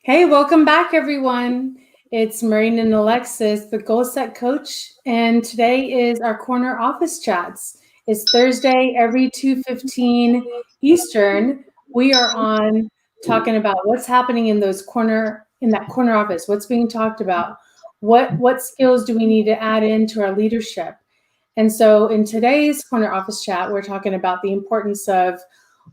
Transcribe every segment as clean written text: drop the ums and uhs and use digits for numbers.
Hey, welcome back, everyone. It's Maureen and Alexis, the Goal Set Coach, and today is our corner office chats. It's Thursday, every 2:15 Eastern. We are on talking about what's happening in that corner office, what's being talked about, what skills do we need to add into our leadership. And so in today's corner office chat, we're talking about the importance of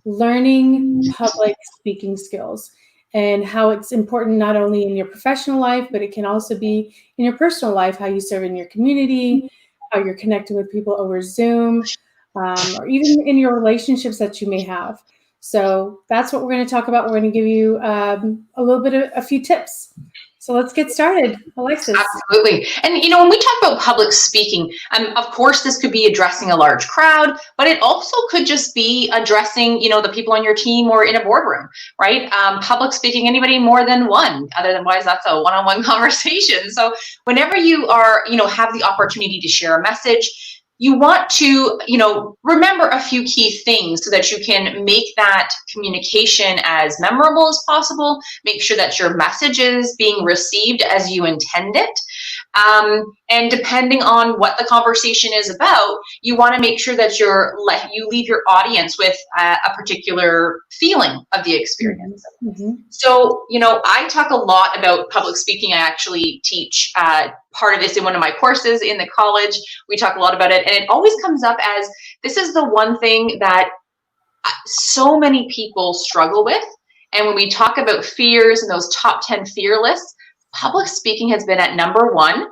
learning public speaking skills and how it's important not only in your professional life, but it can also be in your personal life, how you serve in your community, how you're connecting with people over Zoom, or even in your relationships that you may have. So that's what we're going to talk about. We're going to give you a little bit of a few tips. So let's get started. Alexis. Absolutely. And, when we talk about public speaking, of course, this could be addressing a large crowd, but it also could just be addressing, the people on your team or in a boardroom, right? Public speaking, anybody more than one, otherwise that's a one-on-one conversation. So whenever you are, have the opportunity to share a message, you want to, remember a few key things so that you can make that communication as memorable as possible, make sure that your message is being received as you intend it. And depending on what the conversation is about, you want to make sure that you leave your audience with a particular feeling of the experience. Mm-hmm. So, I talk a lot about public speaking. I actually teach part of this in one of my courses in the college. We talk a lot about it, and it always comes up as this is the one thing that so many people struggle with. And when we talk about fears and those top 10 fear lists, public speaking has been at number one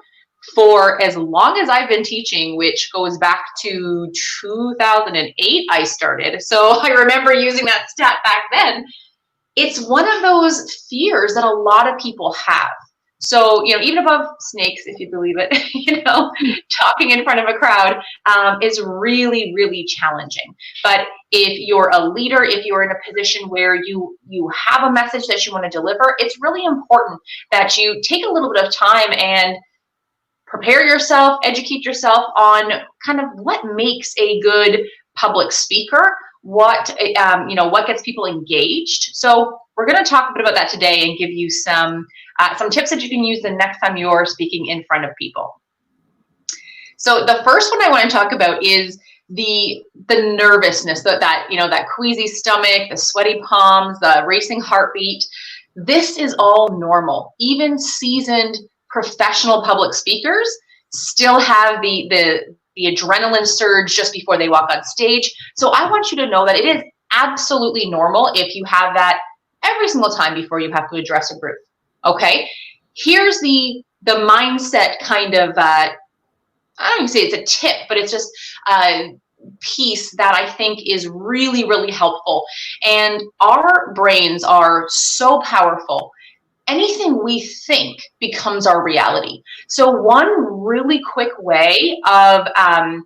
for as long as I've been teaching, which goes back to 2008 I started. So I remember using that stat back then. It's one of those fears that a lot of people have. So, even above snakes, if you believe it, talking in front of a crowd is really, really challenging. But if you're a leader, if you're in a position where you have a message that you want to deliver, it's really important that you take a little bit of time and prepare yourself, educate yourself on kind of what makes a good public speaker, what gets people engaged. So we're going to talk a bit about that today and give you some tips that you can use the next time you're speaking in front of people. So the first one I want to talk about is the nervousness, that queasy stomach, the sweaty palms, the racing heartbeat. This is all normal. Even seasoned professional public speakers still have the adrenaline surge just before they walk on stage. So I want you to know that it is absolutely normal if you have that every single time before you have to address a group. Okay, here's the mindset kind of, I don't even say it's a tip, but it's just a piece that I think is really, really helpful. And our brains are so powerful. Anything we think becomes our reality. So one really quick way of kind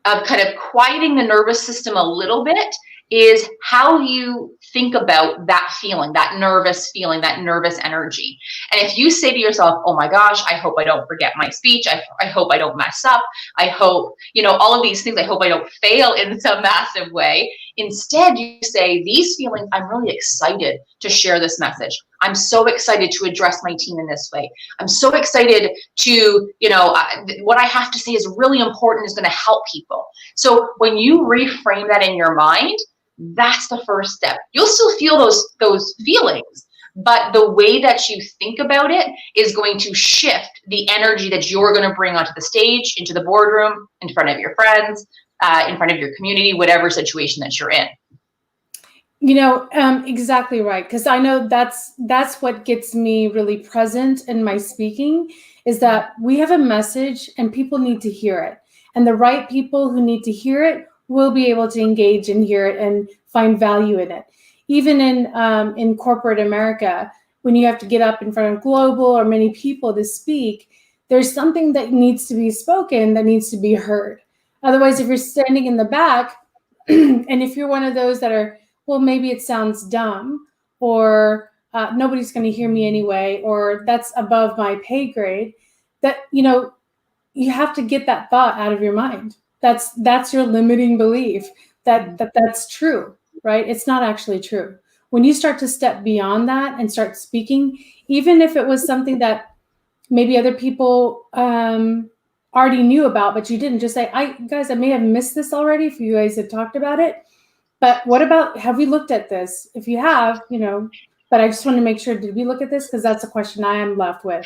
of quieting the nervous system a little bit is how you think about that feeling, that nervous feeling, that nervous energy. And if you say to yourself, oh my gosh, I hope I don't forget my speech. I hope I don't mess up. I hope, all of these things, I hope I don't fail in some massive way. Instead, you say these feelings, I'm really excited to share this message. I'm so excited to address my team in this way. I'm so excited to, what I have to say is really important, is going to help people. So when you reframe that in your mind, that's the first step. You'll still feel those feelings, but the way that you think about it is going to shift the energy that you're going to bring onto the stage, into the boardroom, in front of your friends, in front of your community, whatever situation that you're in. Exactly right. Because I know that's what gets me really present in my speaking, is that we have a message and people need to hear it. And the right people who need to hear it will be able to engage and hear it and find value in it. Even in corporate America, when you have to get up in front of global or many people to speak, there's something that needs to be spoken, that needs to be heard. Otherwise, if you're standing in the back, and if you're one of those that are, well, maybe it sounds dumb, or nobody's going to hear me anyway, or that's above my pay grade, that, you have to get that thought out of your mind. That's your limiting belief that's true, right? It's not actually true. when you start to step beyond that and start speaking, even if it was something that maybe other people already knew about, but you didn't, just say, guys, I may have missed this already if you guys had talked about it. But what about, have we looked at this? If you have, but I just want to make sure, did we look at this? Because that's a question I am left with.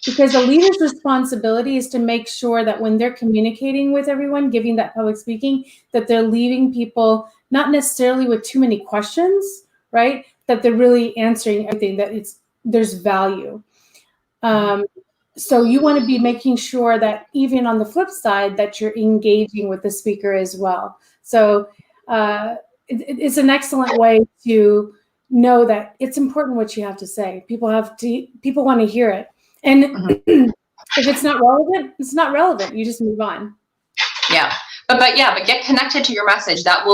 Because the leader's responsibility is to make sure that when they're communicating with everyone, giving that public speaking, that they're leaving people not necessarily with too many questions, right? That they're really answering everything, that there's value. So you want to be making sure that even on the flip side, that you're engaging with the speaker as well. So it's an excellent way to know that it's important what you have to say. People want to hear it. And if it's not relevant, it's not relevant. You just move on. Yeah. But get connected to your message. That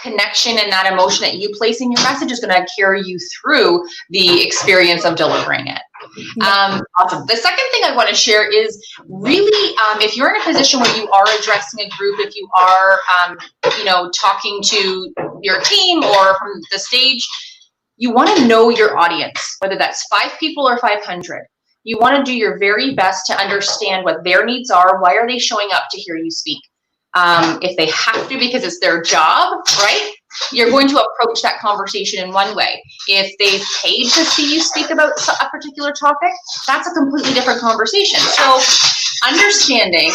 connection and that emotion that you place in your message is going to carry you through the experience of delivering it. Awesome. The second thing I want to share is really, if you're in a position where you are addressing a group, if you are, talking to your team or from the stage, you want to know your audience, whether that's 5 people or 500. You want to do your very best to understand what their needs are. Why are they showing up to hear you speak? If they have to because it's their job, right? You're going to approach that conversation in one way. If they've paid to see you speak about a particular topic, that's a completely different conversation. So understanding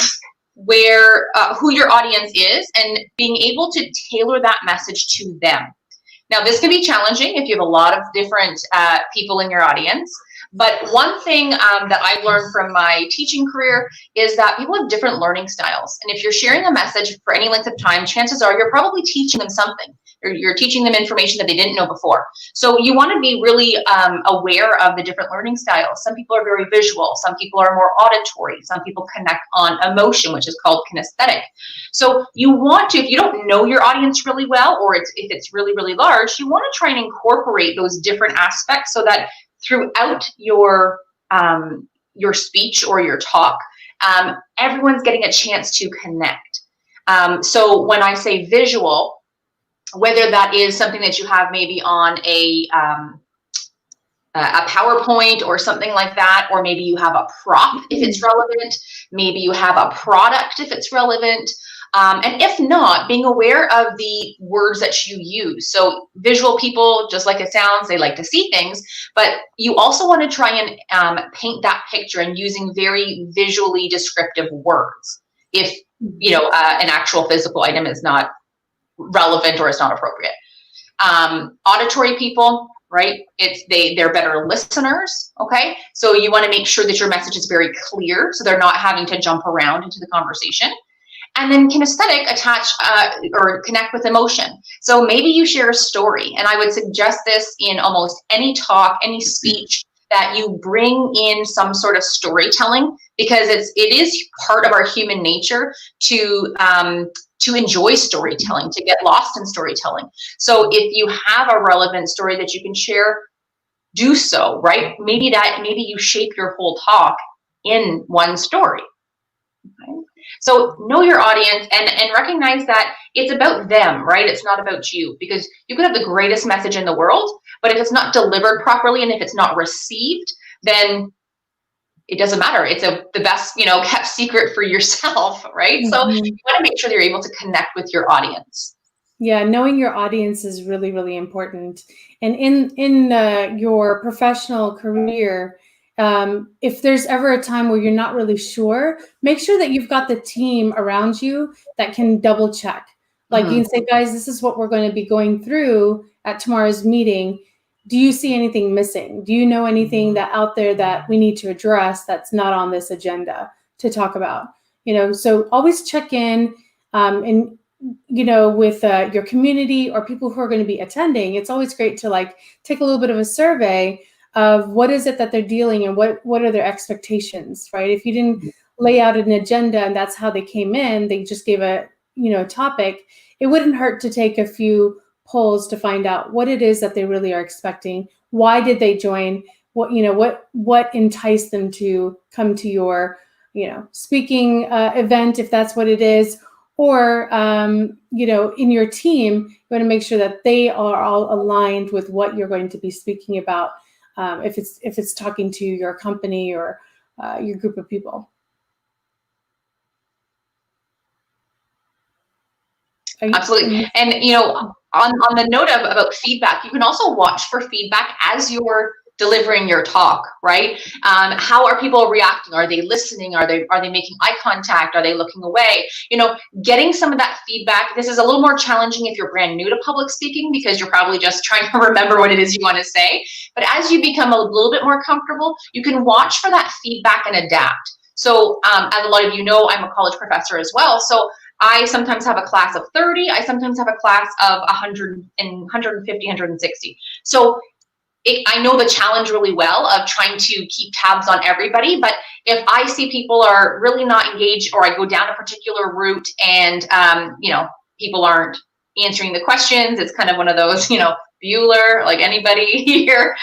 who your audience is and being able to tailor that message to them. Now, this can be challenging if you have a lot of different people in your audience. But one thing that I've learned from my teaching career is that people have different learning styles. And if you're sharing a message for any length of time, chances are you're probably teaching them something. You're teaching them information that they didn't know before. So you want to be really aware of the different learning styles. Some people are very visual. Some people are more auditory. Some people connect on emotion, which is called kinesthetic. So you want to, if you don't know your audience really well, or if it's really, really large, you want to try and incorporate those different aspects so that throughout your speech or your talk, everyone's getting a chance to connect. So when I say visual, whether that is something that you have maybe on a PowerPoint or something like that, or maybe you have a prop if it's relevant, maybe you have a product if it's relevant. And if not, being aware of the words that you use. So visual people, just like it sounds, they like to see things, but you also want to try and paint that picture and using very visually descriptive words. If, an actual physical item is not relevant or it's not appropriate. Auditory people, right? They're better listeners. Okay. So you want to make sure that your message is very clear, so they're not having to jump around into the conversation. And then kinesthetic, attach or connect with emotion. So maybe you share a story, and I would suggest this in almost any talk, any speech, that you bring in some sort of storytelling, because it is part of our human nature to enjoy storytelling, to get lost in storytelling. So if you have a relevant story that you can share, do so, right? Maybe you shape your whole talk in one story. Okay? So know your audience and recognize that it's about them, right? It's not about you, because you could have the greatest message in the world, but if it's not delivered properly and if it's not received, then it doesn't matter. It's the best, kept secret for yourself, right? Mm-hmm. So you want to make sure that you're able to connect with your audience. Yeah, knowing your audience is really, really important. And in your professional career, if there's ever a time where you're not really sure, make sure that you've got the team around you that can double check. Like, you can say, guys, this is what we're going to be going through at tomorrow's meeting. Do you see anything missing? Do you know anything that out there that we need to address that's not on this agenda to talk about? So always check in, and with your community or people who are going to be attending. It's always great to take a little bit of a survey of what is it that they're dealing and what are their expectations, right? If you didn't lay out an agenda and that's how they came in, they just gave a topic, it wouldn't hurt to take a few polls to find out what it is that they really are expecting. Why did they join? What enticed them to come to your speaking event, if that's what it is, or, in your team, you want to make sure that they are all aligned with what you're going to be speaking about. If it's talking to your company or your group of people. Absolutely. And, on the note of about feedback, you can also watch for feedback as you're delivering your talk, right? How are people reacting? Are they listening? Are they making eye contact? Are they looking away? Getting some of that feedback. This is a little more challenging if you're brand new to public speaking, because you're probably just trying to remember what it is you want to say. But as you become a little bit more comfortable, you can watch for that feedback and adapt. So as a lot of you know, I'm a college professor as well. So I sometimes have a class of 30. I sometimes have a class of 100 and 150, 160. So I know the challenge really well of trying to keep tabs on everybody. But if I see people are really not engaged, or I go down a particular route and, people aren't answering the questions, it's kind of one of those, Bueller, like anybody here,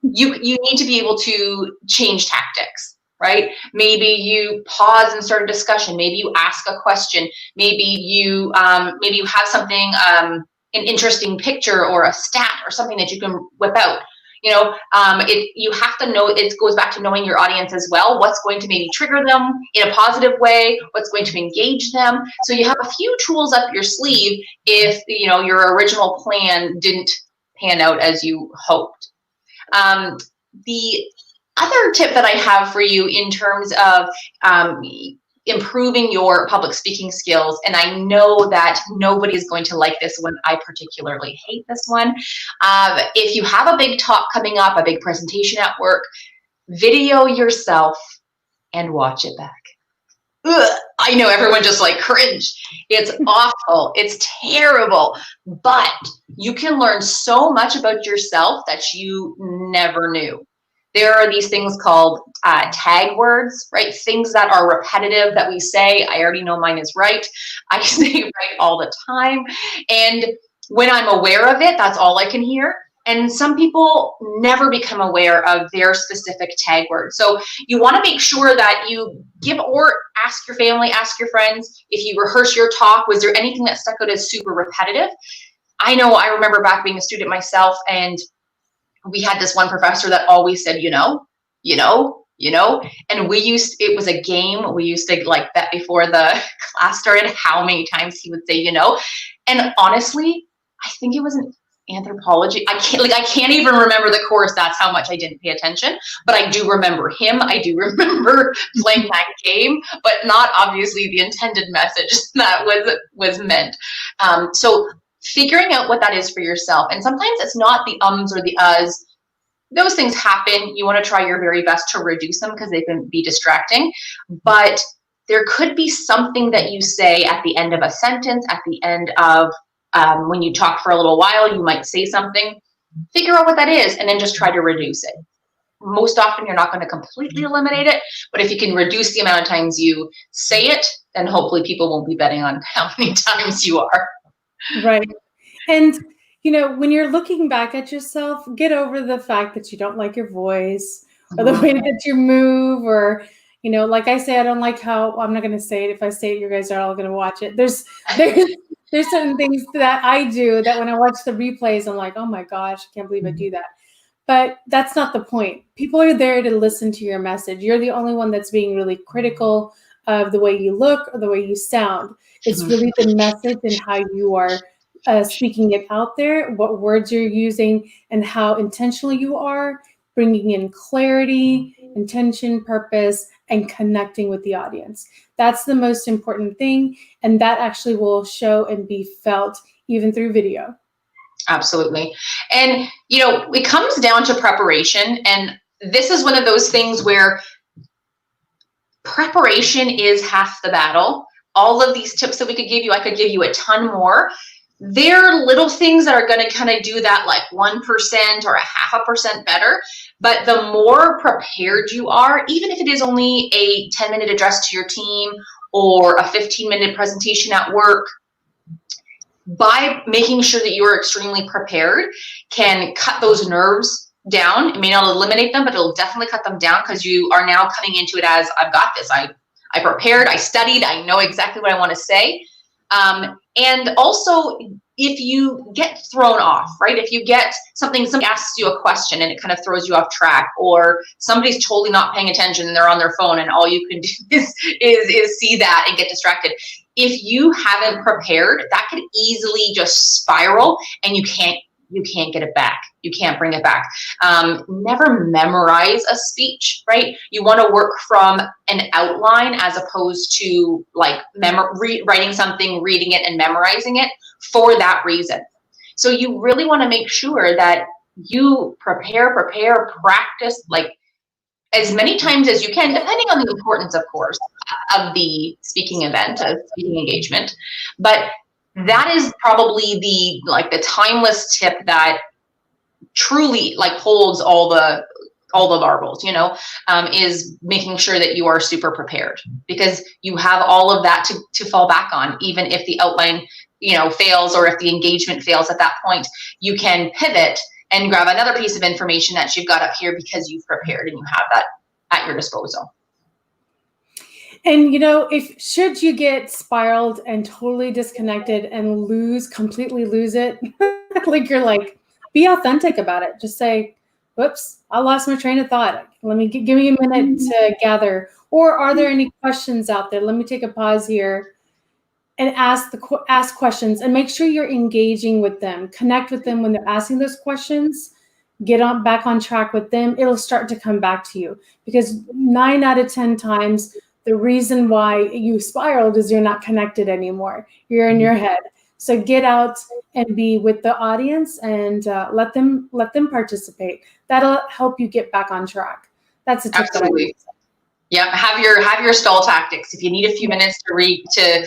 you need to be able to change tactics. Right? Maybe you pause and start a discussion. Maybe you ask a question. Maybe you have something, an interesting picture or a stat or something that you can whip out. You have to know. It goes back to knowing your audience as well. What's going to maybe trigger them in a positive way? What's going to engage them? So you have a few tools up your sleeve if your original plan didn't pan out as you hoped. The other tip that I have for you in terms of improving your public speaking skills, and I know that nobody is going to like this one, I particularly hate this one. If you have a big talk coming up, a big presentation at work, video yourself and watch it back. Ugh, I know everyone just like cringe. It's awful. It's terrible. But you can learn so much about yourself that you never knew. There are these things called tag words, right? Things that are repetitive that we say. I already know mine is right. I say right all the time. And when I'm aware of it, that's all I can hear. And some people never become aware of their specific tag word. So you want to make sure that you give, or ask your family, ask your friends, if you rehearse your talk, was there anything that stuck out as super repetitive? I know I remember back being a student myself, and we had this one professor that always said, and it was a game. We used to like bet before the class started how many times he would say, and honestly, I think it was an anthropology. I can't even remember the course. That's how much I didn't pay attention, but I do remember him. I do remember playing that game, but not obviously the intended message that was meant. So figuring out what that is for yourself. And sometimes it's not the ums or the uhs. Those things happen. You want to try your very best to reduce them because they can be distracting. But there could be something that you say at the end of a sentence, at the end of when you talk for a little while, you might say something. Figure out what that is and then just try to reduce it. Most often you're not going to completely eliminate it, but if you can reduce the amount of times you say it, then hopefully people won't be betting on how many times you are. Right. And, when you're looking back at yourself, get over the fact that you don't like your voice or the way that you move, or, like I say, I don't like how, I'm not going to say it. If I say it, you guys are all going to watch it. There's certain things that I do that when I watch the replays, I'm like, oh my gosh, I can't believe I do that. But that's not the point. People are there to listen to your message. You're the only one that's being really critical of the way you look or the way you sound. It's really the message and how you are speaking it out there, what words you're using, and how intentional you are, bringing in clarity, intention, purpose, and connecting with the audience. That's the most important thing. And that actually will show and be felt even through video. Absolutely. And, it comes down to preparation. And this is one of those things where preparation is half the battle. All of these tips that we could give you, I could give you a ton more. They're little things that are going to kind of do that like 1% or a 0.5% better. But the more prepared you are, even if it is only a 10-minute address to your team or a 15-minute presentation at work, by making sure that you are extremely prepared can cut those nerves down. It may not eliminate them, but it'll definitely cut them down because you are now coming into it as, I've got this. I prepared, I studied, I know exactly what I want to say. And also, if you get thrown off, right? If you get somebody asks you a question and it kind of throws you off track, or somebody's totally not paying attention and they're on their phone and all you can do is see that and get distracted. If you haven't prepared, that could easily just spiral and you can't get it back. You can't bring it back. Never memorize a speech, right? You want to work from an outline as opposed to like writing something, reading it and memorizing it for that reason. So you really want to make sure that you prepare, practice like as many times as you can, depending on the importance, of course, of the speaking event, of speaking engagement. But that is probably the timeless tip that truly like holds all the marbles, is making sure that you are super prepared, because you have all of that to fall back on. Even if the outline, fails, or if the engagement fails at that point, you can pivot and grab another piece of information that you've got up here because you've prepared and you have that at your disposal. And should you get spiraled and totally disconnected and completely lose it, be authentic about it. Just say, whoops, I lost my train of thought. Give me a minute to gather. Or are there any questions out there? Let me take a pause here and ask questions, and make sure you're engaging with them. Connect with them when they're asking those questions. Get back on track with them. It'll start to come back to you, because 9 out of 10 times, the reason why you spiraled is you're not connected anymore. You're in your head. So get out and be with the audience and let them participate. That'll help you get back on track. That's a tip. Absolutely. Yeah, have your stall tactics. If you need a few minutes to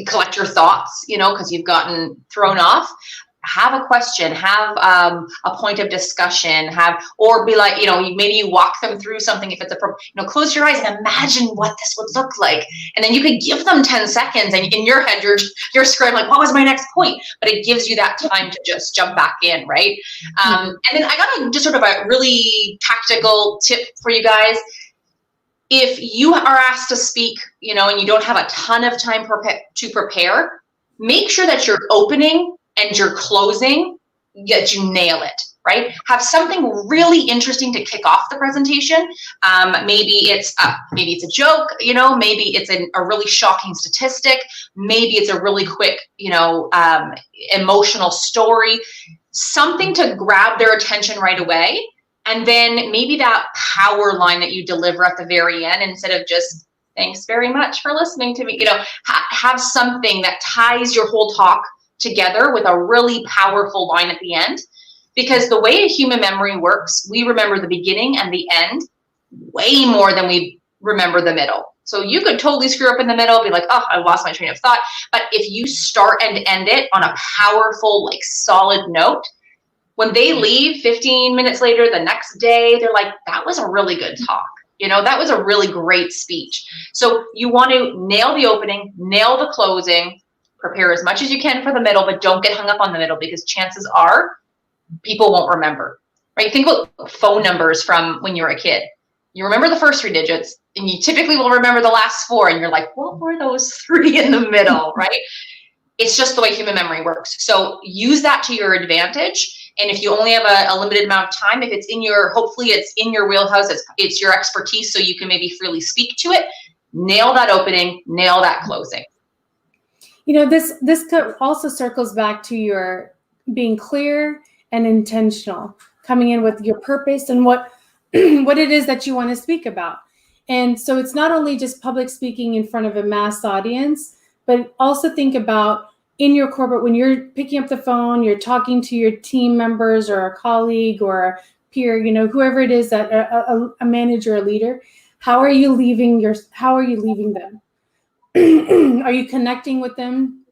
collect your thoughts, because you've gotten thrown off. Have a question, have a point of discussion, or be like, maybe you walk them through something if it's close your eyes and imagine what this would look like. And then you could give them 10 seconds and in your head, you're scrambling, what was my next point? But it gives you that time to just jump back in, right? And then I got just sort of a really tactical tip for you guys. If you are asked to speak, and you don't have a ton of time to prepare, make sure that your opening and your closing, that you nail it, right? Have something really interesting to kick off the presentation. Maybe it's a joke, maybe it's a really shocking statistic. Maybe it's a really quick, emotional story, something to grab their attention right away. And then maybe that power line that you deliver at the very end, instead of just, thanks very much for listening to me, have something that ties your whole talk together with a really powerful line at the end. Because the way human memory works, we remember the beginning and the end way more than we remember the middle. So you could totally screw up in the middle, be like, oh, I lost my train of thought. But if you start and end it on a powerful, solid note, when they leave 15 minutes later, the next day, they're like, that was a really good talk. That was a really great speech. So you want to nail the opening, nail the closing, prepare as much as you can for the middle, but don't get hung up on the middle, because chances are people won't remember, right? Think about phone numbers from when you were a kid. You remember the first 3 digits and you typically will remember the last 4. And you're like, what were those 3 in the middle, right? It's just the way human memory works. So use that to your advantage. And if you only have a limited amount of time, if hopefully it's in your wheelhouse, it's your expertise, so you can maybe freely speak to it, nail that opening, nail that closing. This also circles back to your being clear and intentional, coming in with your purpose and what it is that you want to speak about. And so it's not only just public speaking in front of a mass audience, but also think about in your corporate, when you're picking up the phone, you're talking to your team members or a colleague or a peer, whoever it is, that a manager or leader, how are you leaving them? Are you connecting with them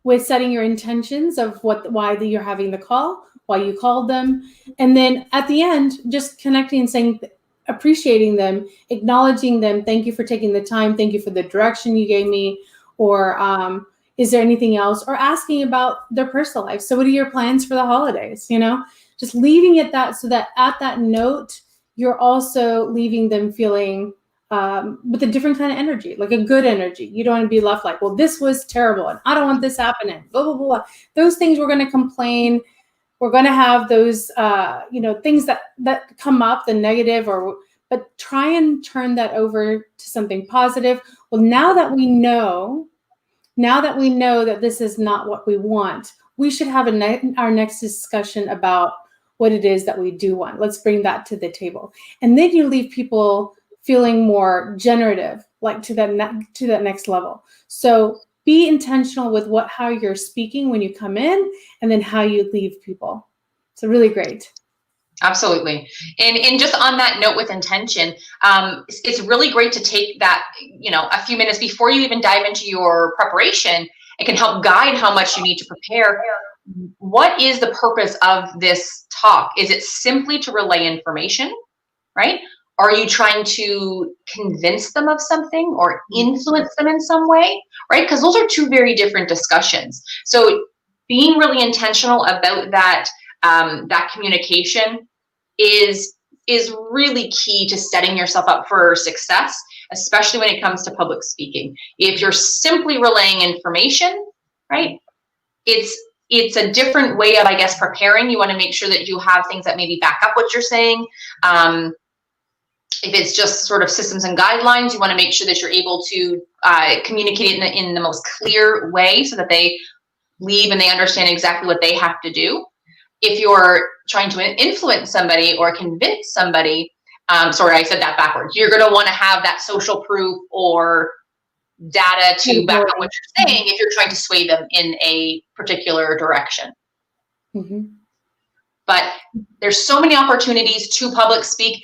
with setting your intentions of why you're having the call, why you called them, and then at the end, just connecting and saying, appreciating them, acknowledging them, thank you for taking the time, thank you for the direction you gave me, or is there anything else, or asking about their personal life. So what are your plans for the holidays? Just leaving it that, so that at that note, you're also leaving them feeling with a different kind of energy, like a good energy. You don't want to be left like, well, this was terrible and I don't want this happening, blah, blah, blah. Those things we're going to complain. We're going to have those, things that come up, the negative, but try and turn that over to something positive. Well, now that we know that this is not what we want, we should have our next discussion about what it is that we do want. Let's bring that to the table. And then you leave people feeling more generative, like to that next level. So be intentional with how you're speaking when you come in, and then how you leave people. So really great. Absolutely. And just on that note with intention, it's really great to take that, a few minutes before you even dive into your preparation. It can help guide how much you need to prepare. What is the purpose of this talk? Is it simply to relay information, right? Are you trying to convince them of something or influence them in some way, right? Because those are two very different discussions. So being really intentional about that, that communication is really key to setting yourself up for success, especially when it comes to public speaking. If you're simply relaying information, right, it's a different way of, I guess, preparing. You want to make sure that you have things that maybe back up what you're saying. If it's just sort of systems and guidelines, you want to make sure that you're able to communicate it in the most clear way so that they leave and they understand exactly what they have to do. If you're trying to influence somebody or convince somebody, sorry, I said that backwards. You're going to want to have that social proof or data to back up what you're saying if you're trying to sway them in a particular direction. Mm-hmm. But there's so many opportunities to public speak.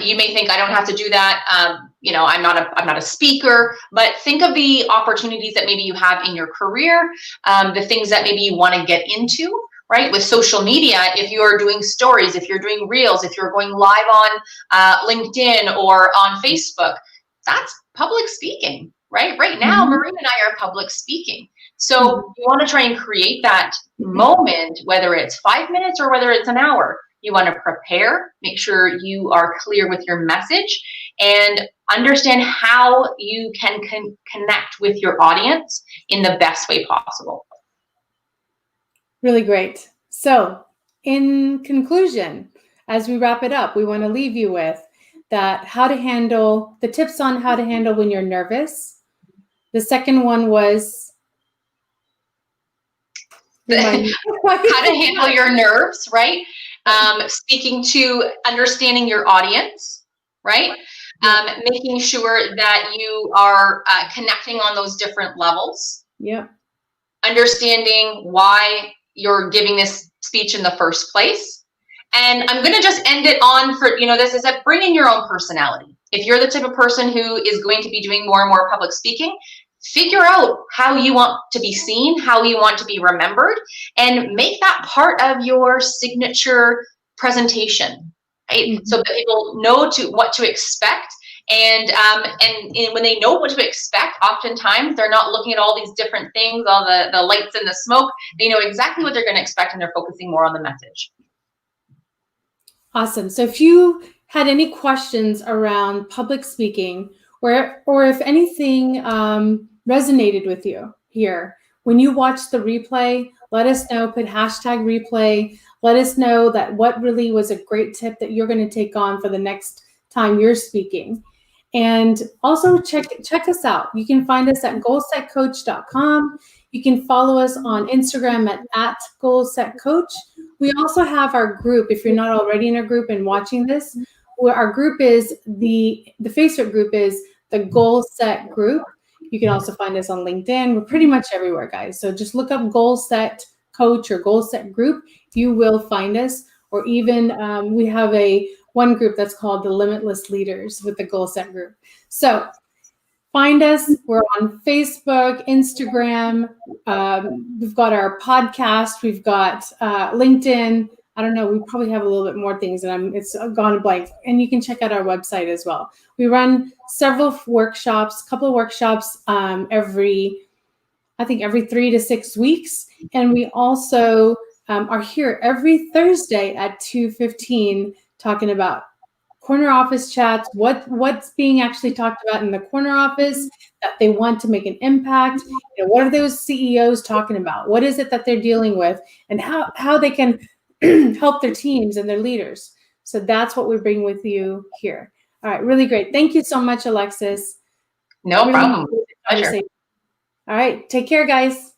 You may think I don't have to do that. I'm not a speaker, but think of the opportunities that maybe you have in your career, the things that maybe you want to get into, right? With social media, if you're doing stories, if you're doing reels, if you're going live on LinkedIn or on Facebook, that's public speaking, right? Right now, Mm-hmm. Maureen and I are public speaking. So you want to try and create that moment, whether it's 5 minutes or whether it's an hour. You want to prepare, make sure you are clear with your message, and understand how you can connect with your audience in the best way possible. Really great. So in conclusion, as we wrap it up, we want to leave you with the tips on how to handle when you're nervous. The second one was how to handle your nerves, right? Speaking to understanding your audience, right? Making sure that you are connecting on those different levels. Yeah. Understanding why you're giving this speech in the first place. And I'm going to just end it on for, this is that bring in your own personality. If you're the type of person who is going to be doing more and more public speaking, figure out how you want to be seen, how you want to be remembered, and make that part of your signature presentation, right? Mm-hmm. So that people know what to expect. And when they know what to expect, oftentimes they're not looking at all these different things, all the lights and the smoke. They know exactly what they're going to expect, and they're focusing more on the message. Awesome. So if you had any questions around public speaking, or if anything resonated with you here, when you watch the replay, let us know, put #replay. Let us know that what really was a great tip that you're going to take on for the next time you're speaking. And also check us out. You can find us at goalsetcoach.com. You can follow us on Instagram at goalsetcoach. We also have our group. If you're not already in a group and watching this, our group is the Facebook group is the Goal Set Group. You can also find us on LinkedIn. We're pretty much everywhere, guys. So just look up Goal Set Coach or Goal Set Group. You will find us. Or even we have one group that's called the Limitless Leaders with the Goal Set Group. So find us. We're on Facebook, Instagram. We've got our podcast. We've got LinkedIn. I don't know. We probably have a little bit more things, and it's gone blank. And you can check out our website as well. We run several workshops, a couple of workshops every 3 to 6 weeks. And we also are here every Thursday at 2:15 talking about corner office chats, what's being actually talked about in the corner office that they want to make an impact. You know, what are those CEOs talking about? What is it that they're dealing with, and how they can help their teams and their leaders. So that's what we bring with you here. All right, really great. Thank you so much, Alexis. No problem. Pleasure. All right, take care, guys.